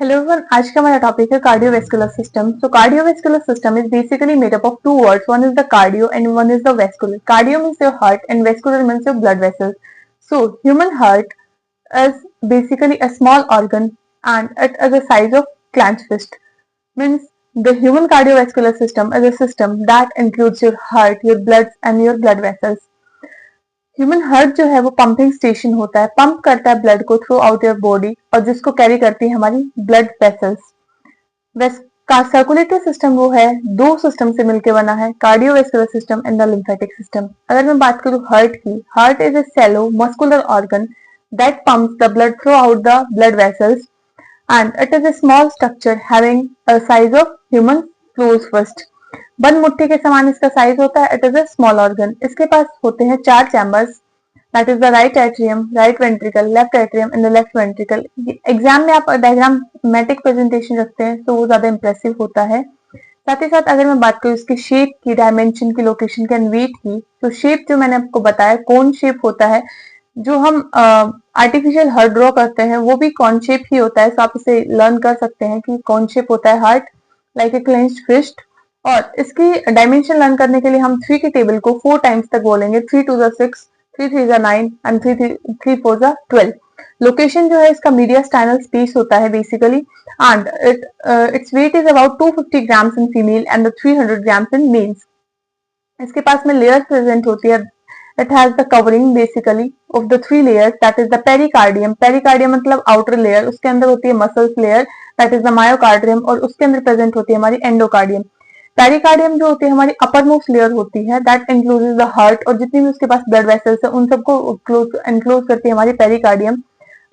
Hello everyone, आज का हमारा टॉपिक है cardiovascular system. So cardiovascular system is basically made up of two words, one is the cardio and one is the vascular. Cardio means your heart and vascular means your blood vessels. So human heart is basically a small organ and it is the size of clenched fist. Means the human cardiovascular system is a system that includes your heart, your blood and your blood vessels. Human heart जो है वो pumping station होता है, pump करता है blood को through out your body और जिसको कैरी करती है हमारी ब्लड वेसल्स का सर्कुलेटरी सिस्टम वो है दो सिस्टम से मिलकर बना है, cardiovascular system and the lymphatic system. अगर मैं बात करूं हार्ट की, heart is a hollow muscular organ that pumps the blood throughout the blood vessels and it is a small structure having a size of human close fist. बंद मुट्ठी के समान इसका साइज होता है. It is a small organ. इसके पास होते हैं चार chambers, that is the right atrium, right ventricle, left atrium and the left ventricle. Exam में आप डायग्रामेटिक प्रेजेंटेशन रखते हैं तो वो ज्यादा इंप्रेसिव होता है. साथ ही साथ अगर मैं बात करूँ इसकी शेप की, डायमेंशन की, लोकेशन की एंड वेट की, तो शेप जो मैंने आपको बताया कोन शेप होता है. जो हम आर्टिफिशियल हार्ट ड्रॉ करते हैं वो भी कॉन शेप ही होता है. तो आप इसे लर्न कर सकते हैं कि कॉन शेप होता है heart, like a clenched fist. और इसकी डायमेंशन लर्न करने के लिए हम 3 की टेबल को 4 टाइम्स तक बोलेंगे. 3 2 6, 3 3 9 एंड 3 4 12. लोकेशन जो है इसका मीडिया स्टाइनल स्पेस होता है basically and its weight is about 250 grams in female and 300 grams in males. इसके पास में लेयर्स प्रेजेंट होती है. It has the covering basically of the 3 layers, that is the pericardium. Pericardium मतलब आउटर लेयर, उसके अंदर होती है muscles layer, that is the myocardium, और उसके अंदर प्रेजेंट होती है हमारी एंडोकार्डियम. पेरिकार्डियम जो होती है हमारी अपर मोस्ट लेयर होती है, दैट इंक्लूड्स द हार्ट, और जितनी भी उसके पास ब्लड वेसल्स है उन सबको इंक्लूड करती है हमारी पेरिकार्डियम.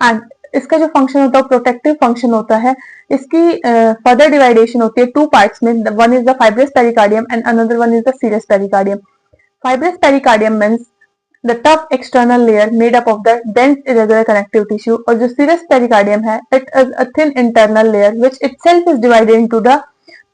एंड इसका जो फंक्शन होता है प्रोटेक्टिव फंक्शन होता है. इसकी फर्दर डिवाइडेशन होती है 2 पार्ट्स में. One is the fibrous pericardium and another one is the serous pericardium. Fibrous pericardium means the tough external layer made up of the dense irregular connective tissue, और जो serous pericardium है it is a thin internal layer which itself is divided into the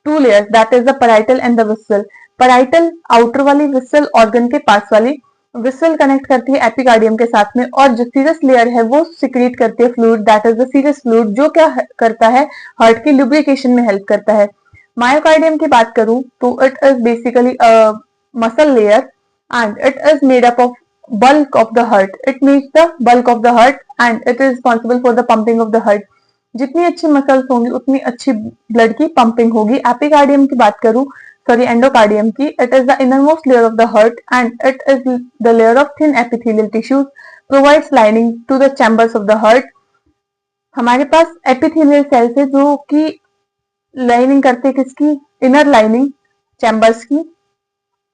2 layers, that is the parietal and the visceral. parietal outer वाली, visceral organ के पास वाली. visceral connect करती है epicardium के साथ में, और जो सीरस लेयर है वो सिक्रीट करती है fluid, that is the serous fluid, जो क्या करता है हार्ट की लुब्रिकेशन में हेल्प करता है. मायोकार्डियम की बात करूं तो it is basically a muscle layer and it is made up of bulk of the heart. It means the bulk of the heart and it is responsible for the pumping of the heart. जितनी अच्छी muscles होंगी उतनी अच्छी blood की pumping होगी. Epicardium की बात करूं, सॉरी एंडोकार्डियम की, it is the innermost layer of the heart and it is the layer of thin epithelial tissues, provides lining to the chambers of the heart. हमारे पास एपिथेलियल सेल्स है जो कि लाइनिंग करते हैं किसकी, इनर लाइनिंग चैम्बर्स की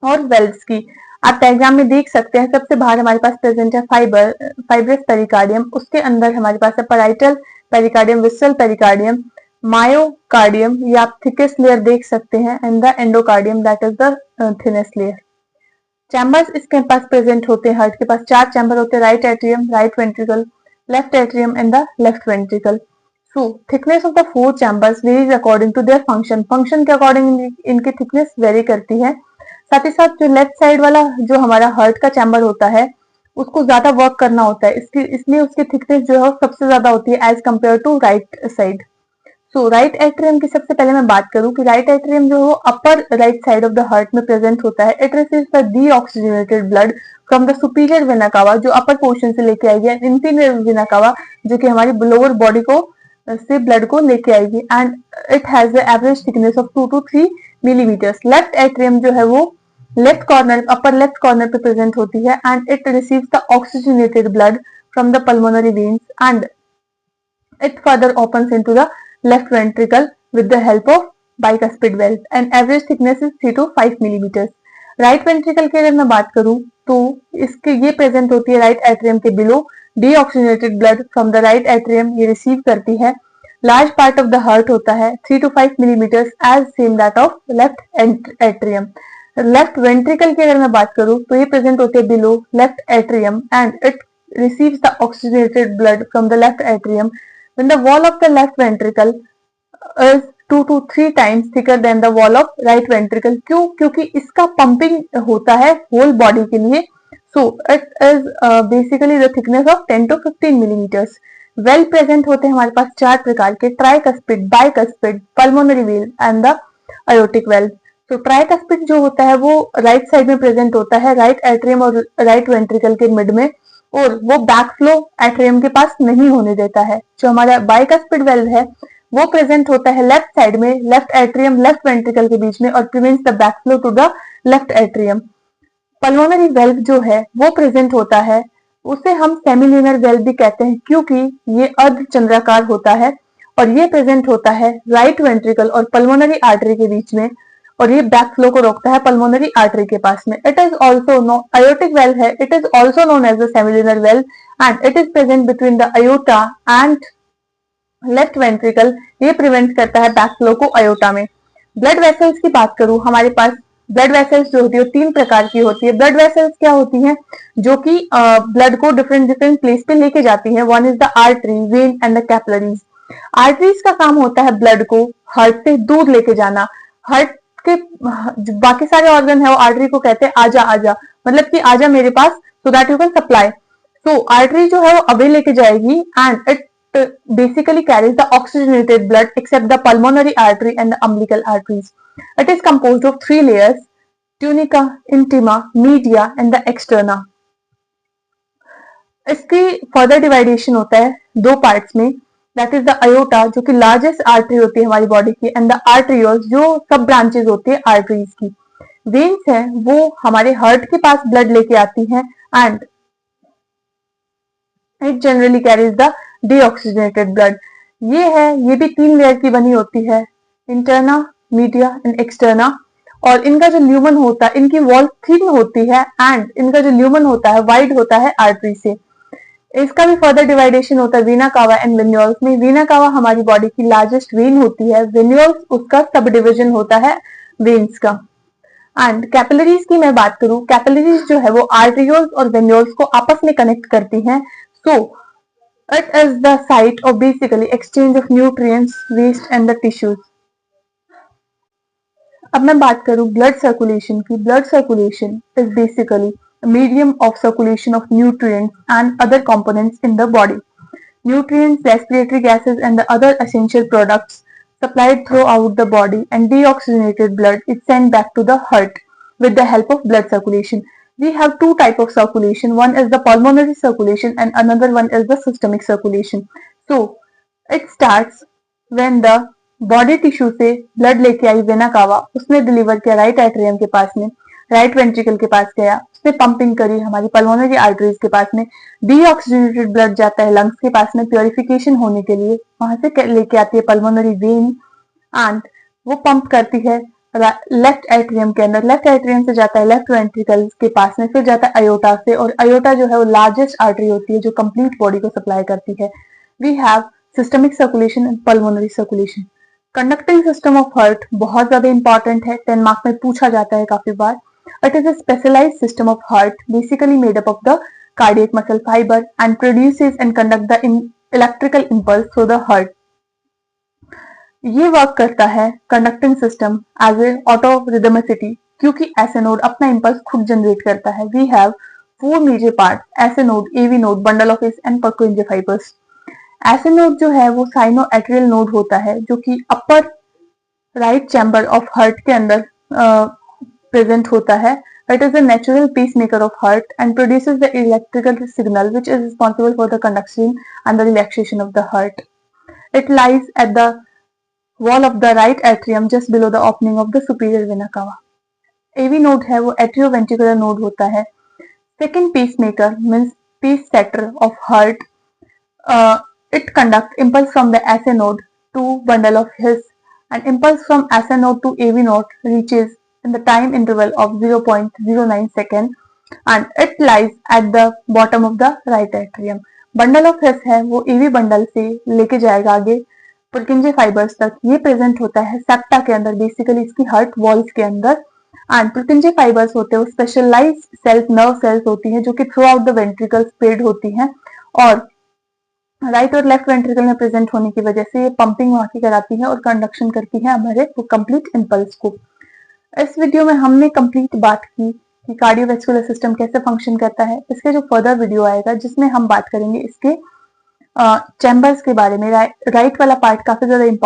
और वेल्व्स की. आप डायग्राम में देख सकते हैं सबसे बाहर हमारे पास प्रेजेंट है फाइब्रस पेरिकार्डियम, उसके अंदर हमारे पास है parietal pericardium, visceral pericardium, myocardium, ये आप थिकेस्ट लेयर देख सकते हैं, and the endocardium that is the thinnest layer. Chambers इसके पास प्रेजेंट होते हैं. हार्ट के पास 4 चैम्बर होते हैं, right atrium, right ventricle, left atrium and the left ventricle. So thickness of the 4 chambers varies according to their function. Function के according इनकी thickness very करती है. साथ ही साथ जो लेफ्ट साइड वाला जो हमारा हार्ट का चैम्बर होता है उसको ज्यादा वर्क करना होता है, इसलिए उसकी थिकनेस जो है सबसे ज्यादा होती है as compare to right side. So right atrium की सबसे पहले मैं बात करूं कि राइट एट्रियम जो है upper right side of the heart में प्रेजेंट होता है. It receives the deoxygenated blood from the superior vena cava, जो अपर पोर्शन से लेके आएगी, एंड इंफीरियर वेना कावा जो कि हमारी लोअर बॉडी को से ब्लड को लेके आएगी. And it has the average thickness of 2 to 3 millimetres. Left atrium जो है वो left corner, upper left corner पे प्रेजेंट होती है and it receives the oxygenated blood from the pulmonary veins and it further opens into the left ventricle with the help of bicuspid valve and average thickness is 3 to 5 millimetres. Right ventricle की अगर मैं बात करूं तो इसके ये present होती है राइट एट्रियम के below. Deoxygenated blood from the right atrium ये रिसीव करती है. Large part of the heart होता है 3 to 5 millimetres as same that of left atrium. Left ventricle की अगर मैं बात करूं तो ये प्रेजेंट होते हैं below left atrium and it receives the oxygenated blood from the left atrium. When the wall of the left ventricle is 2 to 3 times thicker than the wall of right ventricle. क्यों? क्योंकि इसका pumping होता है whole body के लिए. So it is basically the thickness of 10 to 15 millimeters. Well present होते हैं हमारे पास 4 प्रकार के, tricuspid, bicuspid, pulmonary well and the aortic valve. तो ट्राइकस्पिड जो होता है वो राइट साइड में प्रेजेंट होता है, राइट एट्रियम और राइट वेंट्रिकल के मिड में, और वो बैक फ्लो एट्रियम के पास नहीं होने देता है। जो हमारा बाइकस्पिड वेल्व है वो प्रेजेंट होता है लेफ्ट साइड में, लेफ्ट एट्रियम लेफ्ट वेंट्रिकल के बीच में, और prevents the back flow to the left atrium. Pulmonary valve जो है वो प्रेजेंट होता है, उसे हम सेमिल्यूनर वेल्व भी कहते हैं क्योंकि ये अर्धचंद्राकार होता है, और ये प्रेजेंट होता है राइट वेंट्रिकल और पल्मोनरी आर्टरी के बीच में, और ये बैक फ्लो को रोकता है पल्मोनरी आर्टरी के पास में। It is also known aortic valve है, it is also known as the semilunar valve and it is present between the aorta and left ventricle. ये प्रिवेंट करता है बैक फ्लो को अयोटा में। ब्लड वेसल्स की बात करूं, हमारे पास ब्लड वेसल्स जो होती है 3 प्रकार की होती है। ब्लड वेसल्स क्या होती हैं? जो कि ब्लड को डिफरेंट डिफरेंट प्लेस पे लेके जाती है। One is the artery, when and the capillaries. Arteries का काम होता है ब्लड को हार्ट से दूर लेके जाना। हार्ट के जो बाकी सारे ऑर्गन है वो आर्टरी को कहते हैं आजा आजा, मतलब कि आजा मेरे पास, so that you can supply. तो आर्टरी जो है वो अवे लेके जाएगी and it basically carries the oxygenated blood except the pulmonary artery and the umbilical arteries. It is composed of 3 layers: tunica, intima, media and the externa. इसकी further डिवाइडेशन होता है 2 parts में, दैट इज द अयोटा जो कि largest artery होती है हमारी body की, एंड द आर्टरियोल्स जो सब ब्रांचेस होती है आर्टरीज की। वेन्स है वो हमारे हार्ट के पास ब्लड लेके आती हैं and it generally carries the deoxygenated blood. ये भी 3 लेयर की बनी होती है, इंटरना, मीडिया एंड एक्सटर्ना। और इनका जो ल्यूमन होता है, इनकी वॉल थिन होती है एंड इनका जो ल्यूमन होता है वाइड होता है आर्टरी से। इसका भी फर्दर डिवाइडेशन होता है वीना कावा एंड वेन्यूल्स में। वीना कावा हमारी बॉडी की लार्जेस्ट वेन होती है, वेन्यूल्स उसका सब डिविजन होता है वेन्स का। एंड कैपिलरीज की मैं बात करूं, कैपिलरीज जो है वो आर्टरियोल्स और वेन्यूल्स को आपस में कनेक्ट करती हैं। So it is the site of basically exchange of nutrients, waste and the tissues. अब मैं बात करूं ब्लड सर्कुलेशन की। Blood circulation is basically a medium of circulation of nutrients and other components in the body. Nutrients, respiratory gases and the other essential products supplied throughout the body, and deoxygenated blood is sent back to the heart with the help of blood circulation. We have 2 types of circulation. One is the pulmonary circulation and another one is the systemic circulation. So it starts when the body tissue से blood लेके आई vena cava, उसने deliver किया right atrium के पास में, right ventricle के पास गया, उसने पंपिंग करी हमारी पल्मोनरी आर्टरीज के पास में, डीऑक्सीजनेटेड ब्लड जाता है लंग्स के पास में प्योरिफिकेशन होने के लिए, वहां से लेके आती है पल्मोनरी वेन एंड वो पंप करती है लेफ्ट एट्रियम के अंदर। लेफ्ट एट्रियम से जाता है लेफ्ट वेंट्रिकल के पास में, फिर जाता है अयोटा से, और अयोटा जो है वो लार्जेस्ट आर्टरी होती है जो कंप्लीट बॉडी को सप्लाई करती है। We have systemic circulation and pulmonary circulation. Conducting system of heart बहुत ज्यादा इंपॉर्टेंट है, 10 मार्क में पूछा जाता है काफी बार। It is a specialised system of heart basically made up of the cardiac muscle fibre and produces and conduct the electrical impulse through the heart. ये वर्क करता है conducting system as a auto rhythmicity, क्योंकि SA node अपना impulse खुद generate करता है। We have 4 major part: SA node, AV node, bundle of His and Purkinje fibres. SA node जो है वो साइनो एट्रियल नोड होता है जो कि upper right chamber of heart के अंदर प्रेजेंट होता है। It is a natural peace maker of heart and produces the electrical signal which is responsible for the conduction and the relaxation of the heart. It lies at the wall of the right atrium just below the opening of the superior vena cava. AV node है वो atrioventricular node होता है। Second pacemaker means pace setter of heart. It conducts impulse from the SA node to bundle of His, and impulse from SA node to AV node reaches in the time interval of 0.09 second, and it lies at the bottom of the right atrium. Bundle of His है वो AV bundle से लेके जाएगा आगे पुर्किंजे fibres तक। ये present होता है सेप्टा के अंदर, बेसिकली इसकी हार्ट वॉल्स के अंदर। एंड पुर्किंजे फाइबर्स होते हैं वो स्पेशलाइज्ड सेल्स, नर्व सेल्स होती हैं जो कि through out the ventricle spread होती हैं, और राइट और लेफ्ट वेंट्रिकल में प्रेजेंट होने की वजह से ये पंपिंग वहां की कराती है और कंडक्शन करती है हमारे कंप्लीट इंपल्स को। इस वीडियो में हमने कंप्लीट बात की कि कार्डियोवैस्कुलर सिस्टम कैसे फंक्शन करता है। इसके जो फर्दर वीडियो आएगा जिसमें हम बात करेंगे इसके चैम्बर्स के बारे में, राइट वाला पार्ट काफी ज्यादा